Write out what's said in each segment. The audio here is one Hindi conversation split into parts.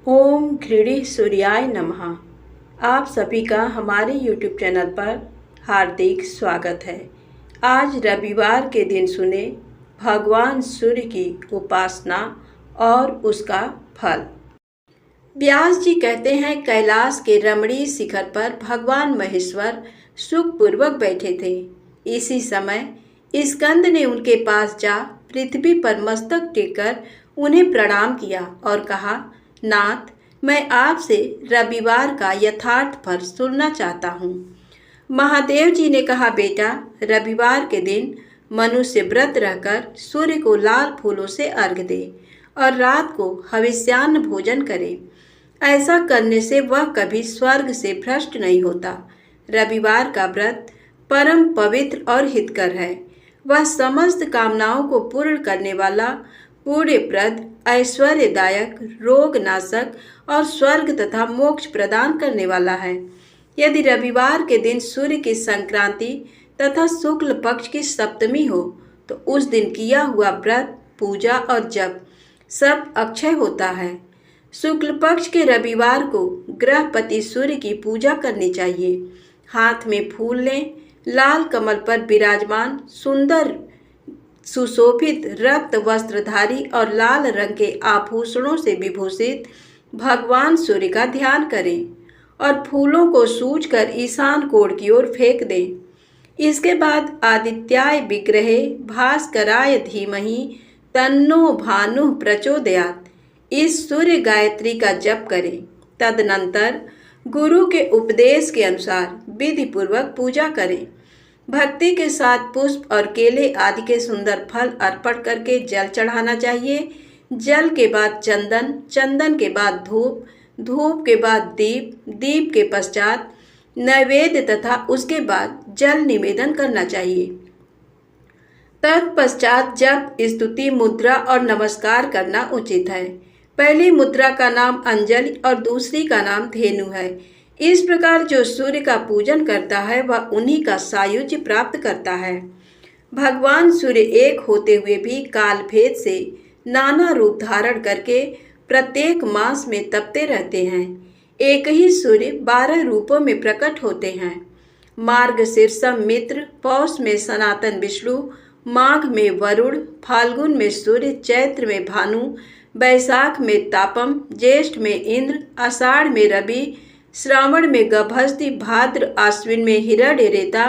ओम घृणी सूर्याय नमः। आप सभी का हमारे YouTube चैनल पर हार्दिक स्वागत है। आज रविवार के दिन सुने भगवान सूर्य की उपासना और उसका फल। व्यास जी कहते हैं, कैलाश के रमणीय शिखर पर भगवान महेश्वर सुखपूर्वक बैठे थे। इसी समय स्कंद ने उनके पास जा पृथ्वी पर मस्तक टेककर उन्हें प्रणाम किया और कहा, नाथ, मैं आपसे रविवार का यथार्थ फल सुनना चाहता हूँ। महादेव जी ने कहा, बेटा, रविवार के दिन मनुष्य व्रत रहकर सूर्य को लाल फूलों से अर्घ्य दे और रात को हविष्यान्न भोजन करे। ऐसा करने से वह कभी स्वर्ग से भ्रष्ट नहीं होता। रविवार का व्रत परम पवित्र और हितकर है। वह समस्त कामनाओं को पूर्ण करने वाला, पुण्यप्रद, ऐश्वर्यदायक, रोगनाशक और स्वर्ग तथा मोक्ष प्रदान करने वाला है। यदि रविवार के दिन सूर्य की संक्रांति तथा शुक्ल पक्ष की सप्तमी हो तो उस दिन किया हुआ व्रत, पूजा और जप सब अक्षय होता है। शुक्ल पक्ष के रविवार को ग्रहपति सूर्य की पूजा करनी चाहिए। हाथ में फूल लें। लाल कमल पर विराजमान सुंदर सुशोभित रक्त वस्त्रधारी और लाल रंग के आभूषणों से विभूषित भगवान सूर्य का ध्यान करें और फूलों को सूंघकर ईशान कोण की ओर फेंक दें। इसके बाद आदित्याय विग्रहे भास्कराय धीमहि तन्नो भानुः प्रचोदयात् इस सूर्य गायत्री का जप करें। तदनंतर गुरु के उपदेश के अनुसार विधि पूर्वक पूजा करें। भक्ति के साथ पुष्प और केले आदि के सुंदर फल अर्पण करके जल चढ़ाना चाहिए। जल के बाद चंदन, चंदन के बाद धूप, धूप के बाद दीप, दीप के पश्चात नैवेद्य तथा उसके बाद जल निवेदन करना चाहिए। तत्पश्चात जप, स्तुति, मुद्रा और नमस्कार करना उचित है। पहली मुद्रा का नाम अंजलि और दूसरी का नाम धेनु है। इस प्रकार जो सूर्य का पूजन करता है वह उन्हीं का सायुज्य प्राप्त करता है। भगवान सूर्य एक होते हुए भी काल भेद से नाना रूप धारण करके प्रत्येक मास में तपते रहते हैं। एक ही सूर्य 12 रूपों में प्रकट होते हैं। मार्गशीर्षम मित्र, पौष में सनातन विष्णु, माघ में वरुण, फाल्गुन में सूर्य, चैत्र में भानु, बैसाख में तापम, ज्येष्ठ में इंद्र, आषाढ़ में रवि, श्रावण में गभस्ति, भाद्र आश्विन में हिरण्यरेता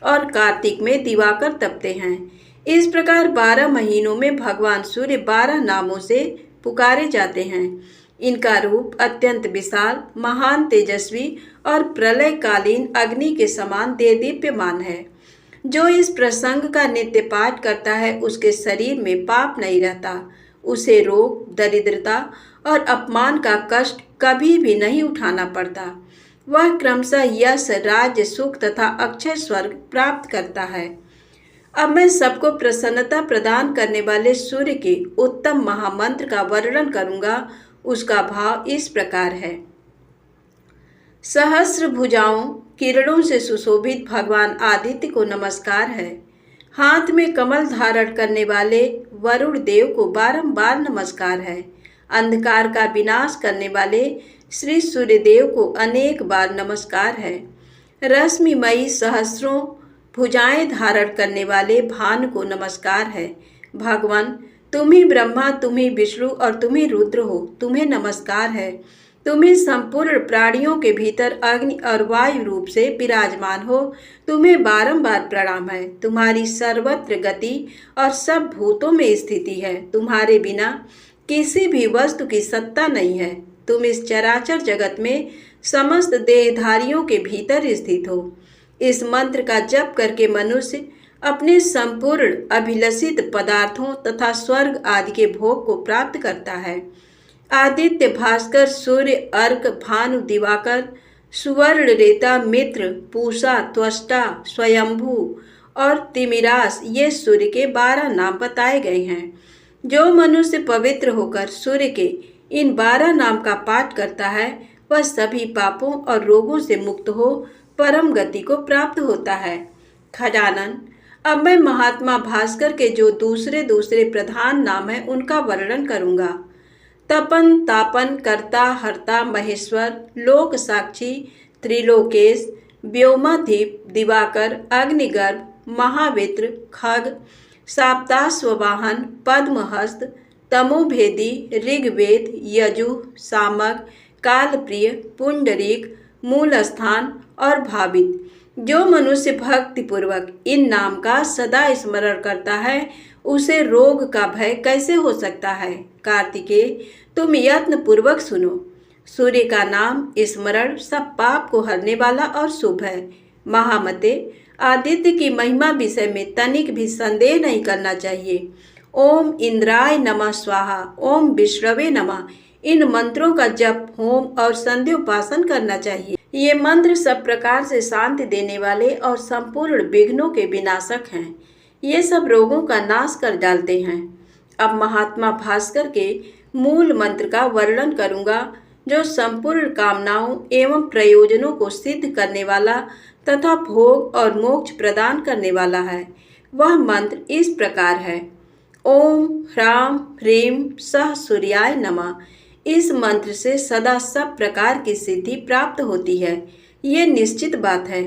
और कार्तिक में दिवाकर तपते हैं। इस प्रकार 12 महीनों में भगवान सूर्य 12 नामों से पुकारे जाते हैं। इनका रूप अत्यंत विशाल, महान, तेजस्वी और प्रलयकालीन अग्नि के समान देदीप्यमान है। जो इस प्रसंग का नित्य पाठ करता है उसके शरीर में पाप नहीं रहता। उसे रोग, दरिद्रता और अपमान का कष्ट कभी भी नहीं उठाना पड़ता। वह क्रमशः यश, राज्य, सुख तथा अक्षय स्वर्ग प्राप्त करता है। अब मैं सबको प्रसन्नता प्रदान करने वाले सूर्य के उत्तम महामंत्र का वर्णन करूंगा। उसका भाव इस प्रकार है। सहस्र भुजाओं, किरणों से सुशोभित भगवान आदित्य को नमस्कार है। हाथ में कमल धारण करने वाले वरुण देव को बारंबार नमस्कार है। अंधकार का विनाश करने वाले श्री सूर्यदेव को अनेक बार नमस्कार है। रश्मिमयी सहस्रों भुजाएं धारण करने वाले भानु को नमस्कार है। भगवान, तुम ही ब्रह्मा, तुम ही विष्णु और तुम ही रुद्र हो। तुम्हें नमस्कार है। तुम्हें संपूर्ण प्राणियों के भीतर अग्नि और वायु रूप से विराजमान हो। तुम्हें बारंबार प्रणाम है। तुम्हारी सर्वत्र गति और सब भूतों में स्थिति है। तुम्हारे बिना किसी भी वस्तु की सत्ता नहीं है। तुम इस चराचर जगत में समस्त देहधारियों के भीतर स्थित हो। इस मंत्र का जप करके मनुष्य अपने संपूर्ण अभिलषित पदार्थों तथा स्वर्ग आदि के भोग को प्राप्त करता है। आदित्य, भास्कर, सूर्य, अर्क, भानु, दिवाकर, सुवर्ण रेता, मित्र, पूषा, त्वष्टा, स्वयंभू और तिमिरास ये सूर्य के 12 नाम बताए गए हैं। जो मनुष्य पवित्र होकर सूर्य के इन 12 नाम का पाठ करता है वह सभी पापों और रोगों से मुक्त हो परम गति को प्राप्त होता है। खजानन, अब मैं महात्मा भास्कर के जो दूसरे दूसरे प्रधान नाम है उनका वर्णन करूंगा। तपन तापन कर्ता हर्ता महेश्वर लोक साक्षी त्रिलोकेश व्योमाधीप दिवाकर अग्निगर्भ महावित्र खग साप्ताश्ववाहन पद्महस्त तमोभेदी ऋग्वेद यजुः सामक कालप्रिय पुंडरीक मूल स्थान और भावित। जो मनुष्य भक्ति पूर्वक इन नाम का सदा स्मरण करता है उसे रोग का भय कैसे हो सकता है। कार्तिकेय तुम यत्न पूर्वक सुनो। सूर्य का नाम स्मरण सब पाप को हरने वाला और शुभ है। महामते आदित्य की महिमा विषय में तनिक भी संदेह नहीं करना चाहिए। ओम इंद्राय नमः स्वाहा, ओम विष्णवे नमः, इन मंत्रों का जप होम और संध्योपासन करना चाहिए। ये मंत्र सब प्रकार से शांति देने वाले और संपूर्ण विघ्नों के विनाशक हैं। ये सब रोगों का नाश कर डालते हैं। अब महात्मा भास्कर के मूल मंत्र का वर्णन करूंगा जो संपूर्ण कामनाओं एवं प्रयोजनों को सिद्ध करने वाला तथा भोग और मोक्ष प्रदान करने वाला है। वह मंत्र इस प्रकार है। ओम ह्रां ह्रीं सः सूर्याय नमः। इस मंत्र से सदा सब प्रकार की सिद्धि प्राप्त होती है, ये निश्चित बात है।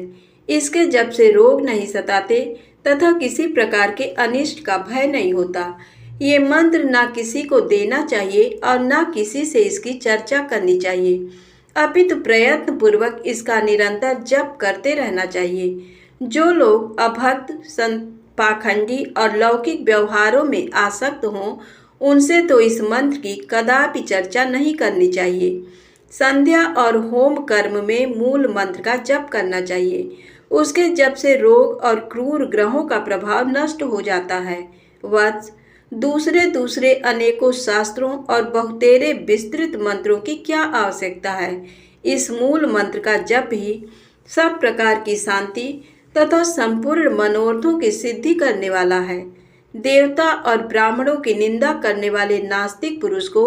इसके जप से रोग नहीं सताते तथा किसी प्रकार के अनिष्ट का भय नहीं होता। ये मंत्र ना किसी को देना चाहिए और ना किसी से इसकी चर्चा करनी चाहिए, अपितु प्रयत्न पूर्वक इसका निरंतर जप करते रहना चाहिए। जो लोग अभक्त पाखंडी और लौकिक व्यवहारों में आसक्त हों उनसे तो इस मंत्र की कदापि चर्चा नहीं करनी चाहिए। संध्या और होम कर्म में मूल मंत्र का जप करना चाहिए। उसके जप से रोग और क्रूर ग्रहों का प्रभाव नष्ट हो जाता है। वत्स दूसरे अनेकों शास्त्रों और बहुतेरे विस्तृत मंत्रों की क्या आवश्यकता है। इस मूल मंत्र का जप ही सब प्रकार की शांति तथा संपूर्ण मनोरथों की सिद्धि करने वाला है। देवता और ब्राह्मणों की निंदा करने वाले नास्तिक पुरुष को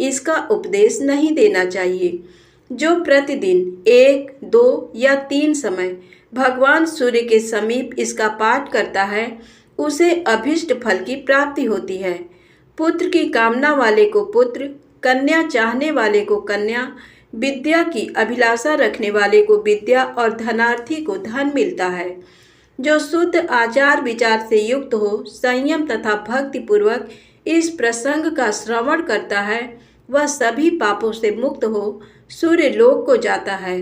इसका उपदेश नहीं देना चाहिए। जो प्रतिदिन 1, 2 या 3 समय भगवान सूर्य के समीप इसका पाठ करता है उसे अभिष्ट फल की प्राप्ति होती है। पुत्र की कामना वाले को पुत्र, कन्या चाहने वाले को कन्या, विद्या की अभिलाषा रखने वाले को विद्या और धनार्थी को धन मिलता है। जो शुद्ध आचार विचार से युक्त हो, संयम तथा भक्ति पूर्वक इस प्रसंग का श्रवण करता है वह सभी पापों से मुक्त हो सूर्य लोक को जाता है।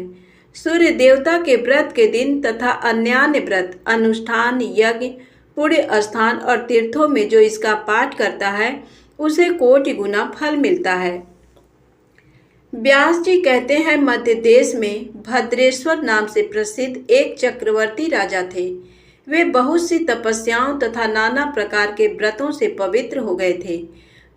सूर्य देवता के व्रत के दिन तथा अन्यान्य व्रत अनुष्ठान यज्ञ पुण्य स्थान और तीर्थों में जो इसका पाठ करता है उसे कोटि गुना फल मिलता है। व्यास जी कहते हैं मध्य देश में भद्रेश्वर नाम से प्रसिद्ध एक चक्रवर्ती राजा थे। वे बहुत सी तपस्याओं तथा नाना प्रकार के व्रतों से पवित्र हो गए थे।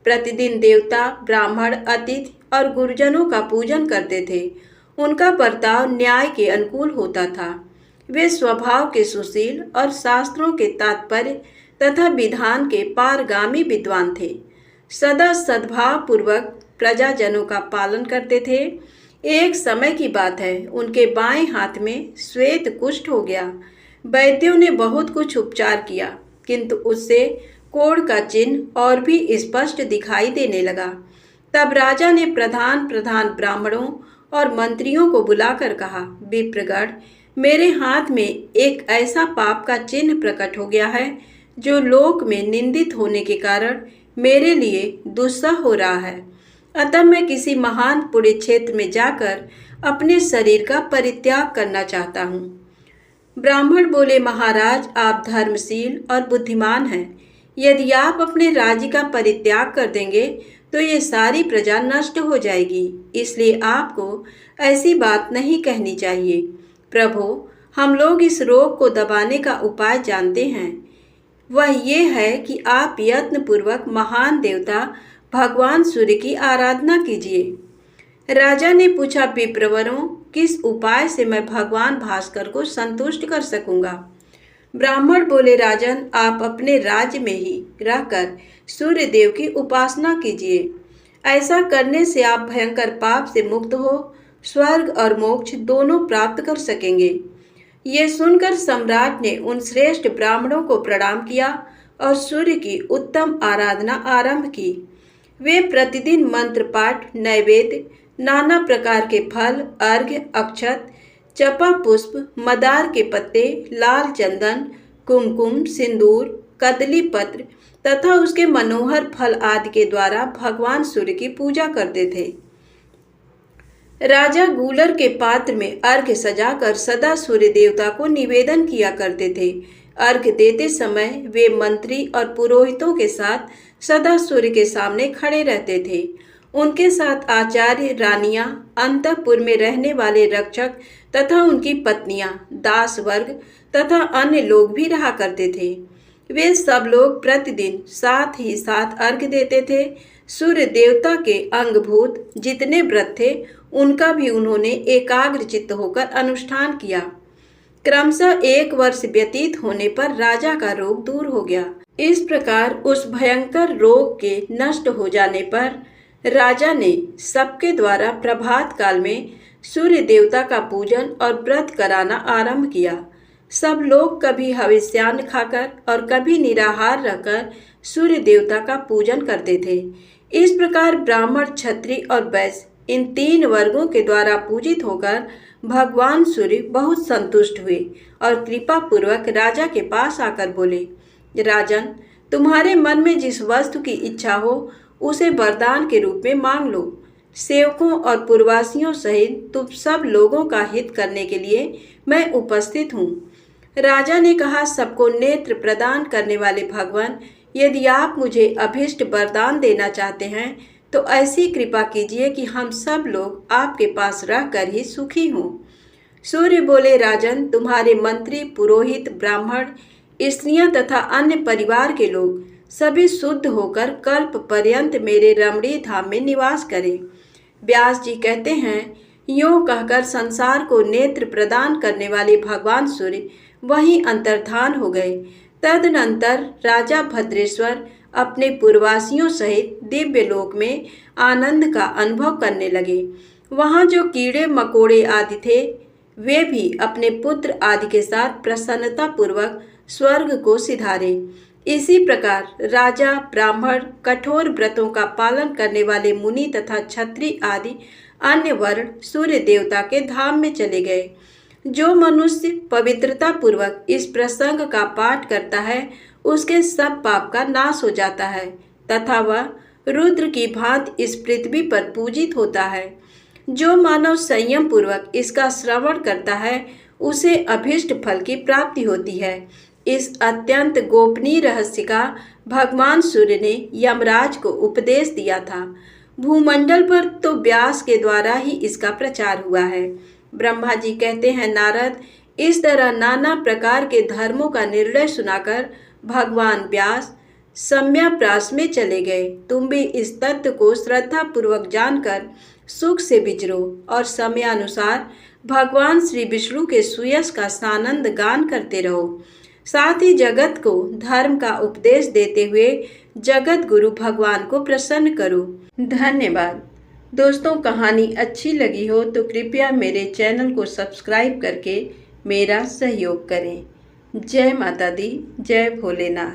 प्रतिदिन देवता, ब्राह्मण, अतिथि और गुरुजनों का पूजन करते थे। उनका बर्ताव न्याय के अनुकूल होता था। वे स्वभाव के सुशील और शास्त्रों के तात्पर्य तथा विधान के पारगामी विद्वान थे। सदा सद्भाव पूर्वक प्रजाजनों का पालन करते थे। एक समय की बात है, उनके बाएं हाथ में श्वेत कुष्ठ हो गया। वैद्यों ने बहुत कुछ उपचार किया किंतु उससे कोढ़ का चिन्ह और भी स्पष्ट दिखाई देने लगा। तब राजा ने प्रधान ब्राह्मणों और मंत्रियों को बुलाकर कहा, विप्रगण, मेरे हाथ में एक ऐसा पाप का चिन्ह प्रकट हो गया है जो लोक में निंदित होने के कारण मेरे लिए दुस्सह हो रहा है। अतः मैं किसी महान पुण्य क्षेत्र में जाकर अपने शरीर का परित्याग करना चाहता हूँ। ब्राह्मण बोले, महाराज, आप धर्मशील और बुद्धिमान हैं। यदि आप अपने राज्य का परित्याग कर देंगे तो ये सारी प्रजा नष्ट हो जाएगी, इसलिए आपको ऐसी बात नहीं कहनी चाहिए। प्रभु, हम लोग इस रोग को दबाने का उपाय जानते हैं। वह ये है कि आप यत्न पूर्वक महान देवता भगवान सूर्य की आराधना कीजिए। राजा ने पूछा, विप्रवरों, किस उपाय से मैं भगवान भास्कर को संतुष्ट कर सकूंगा? ब्राह्मण बोले, राजन, आप अपने राज्य में ही रहकर सूर्य देव की उपासना कीजिए। ऐसा करने से आप भयंकर पाप से मुक्त हो स्वर्ग और मोक्ष दोनों प्राप्त कर सकेंगे। ये सुनकर सम्राट ने उन श्रेष्ठ ब्राह्मणों को प्रणाम किया और सूर्य की उत्तम आराधना आरंभ की। वे प्रतिदिन मंत्र पाठ, नैवेद्य, नाना प्रकार के फल, अर्घ्य, अक्षत, चपा पुष्प, मदार के पत्ते, लाल चंदन, कुमकुम, सिंदूर, कदली पत्र तथा उसके मनोहर फल आदि के द्वारा भगवान सूर्य की पूजा करते थे। राजा गूलर के पात्र में अर्घ्य सजाकर सदा सूर्य देवता को निवेदन किया करते थे। अर्घ्य देते समय वे मंत्री और पुरोहितों के साथ सदा सूर्य के सामने खड़े रहते थे। उनके साथ आचार्य, रानियां, अंतःपुर में रहने वाले रक्षक तथा उनकी पत्नियां, दास वर्ग तथा अन्य लोग भी रहा करते थे। वे सब लोग प्रतिदिन साथ ही साथ अर्घ्य देते थे। सूर्य देवता के अंगभूत जितने व्रत थे उनका भी उन्होंने एकाग्र चित्त होकर अनुष्ठान किया। क्रमशः 1 वर्ष व्यतीत होने पर राजा का रोग दूर हो गया। इस प्रकार उस भयंकर रोग के नष्ट हो जाने पर राजा ने सबके द्वारा प्रभात काल में सूर्य देवता का पूजन और व्रत कराना आरंभ किया। सब लोग कभी हविष्यान्न खाकर और कभी निराहार रहकर सूर्य देवता का पूजन करते थे। इस प्रकार ब्राह्मण, क्षत्रिय और वैश्य इन 3 वर्गों के द्वारा पूजित होकर भगवान सूर्य बहुत संतुष्ट हुए और कृपा पूर्वक राजा के पास आकर बोले, राजन, तुम्हारे मन में जिस वस्तु की इच्छा हो उसे वरदान के रूप में मांग लो। सेवकों और पुरवासियों सहित तुम सब लोगों का हित करने के लिए मैं उपस्थित हूँ। राजा ने कहा, सबको नेत्र प्रदान करने वाले भगवान, यदि आप मुझे अभीष्ट वरदान देना चाहते हैं तो ऐसी कृपा कीजिए कि हम सब लोग आपके पास रहकर ही सुखी हों। सूर्य बोले, राजन, तुम्हारे मंत्री, पुरोहित, ब्राह्मण, स्त्रियां तथा अन्य परिवार के लोग सभी शुद्ध होकर कल्प पर्यंत मेरे रमणीय धाम में निवास करें। व्यास जी कहते हैं, यूँ कहकर संसार को नेत्र प्रदान करने वाले भगवान सूर्य वहीं अंतर्धान हो गए। तदनंतर राजा भद्रेश्वर अपने पुरवासियों सहित दिव्य लोक में आनंद का अनुभव करने लगे। वहाँ जो कीड़े मकोड़े आदि थे वे भी अपने पुत्र आदि के साथ प्रसन्नता पूर्वक स्वर्ग को सिधारे। इसी प्रकार राजा, ब्राह्मण, कठोर व्रतों का पालन करने वाले मुनि तथा क्षत्रिय आदि अन्य वर्ण सूर्य देवता के धाम में चले गए। जो मनुष्य पवित्रता पूर्वक इस प्रसंग का पाठ करता है उसके सब पाप का नाश हो जाता है तथा वह रुद्र की भांति इस पृथ्वी पर पूजित होता है। जो मानव संयम पूर्वक इसका श्रवण करता है उसे अभीष्ट फल की प्राप्ति होती है। इस अत्यंत गोपनीय रहस्य का भगवान सूर्य ने यमराज को उपदेश दिया था। भूमंडल पर तो व्यास के द्वारा ही इसका प्रचार हुआ है। ब्रह्मा जी कहते हैं, नारद, इस तरह नाना प्रकार के धर्मों का निर्णय सुनाकर भगवान व्यास सम्याप्रास में चले गए। तुम भी इस तत्व को श्रद्धा पूर्वक जानकर सुख से विचरो और समयानुसार भगवान श्री विष्णु के सुयश का सानंद गान करते रहो। साथ ही जगत को धर्म का उपदेश देते हुए जगत गुरु भगवान को प्रसन्न करो। धन्यवाद। दोस्तों, कहानी अच्छी लगी हो तो कृपया मेरे चैनल को सब्सक्राइब करके मेरा सहयोग करें। जय माता दी, जय भोलेनाथ।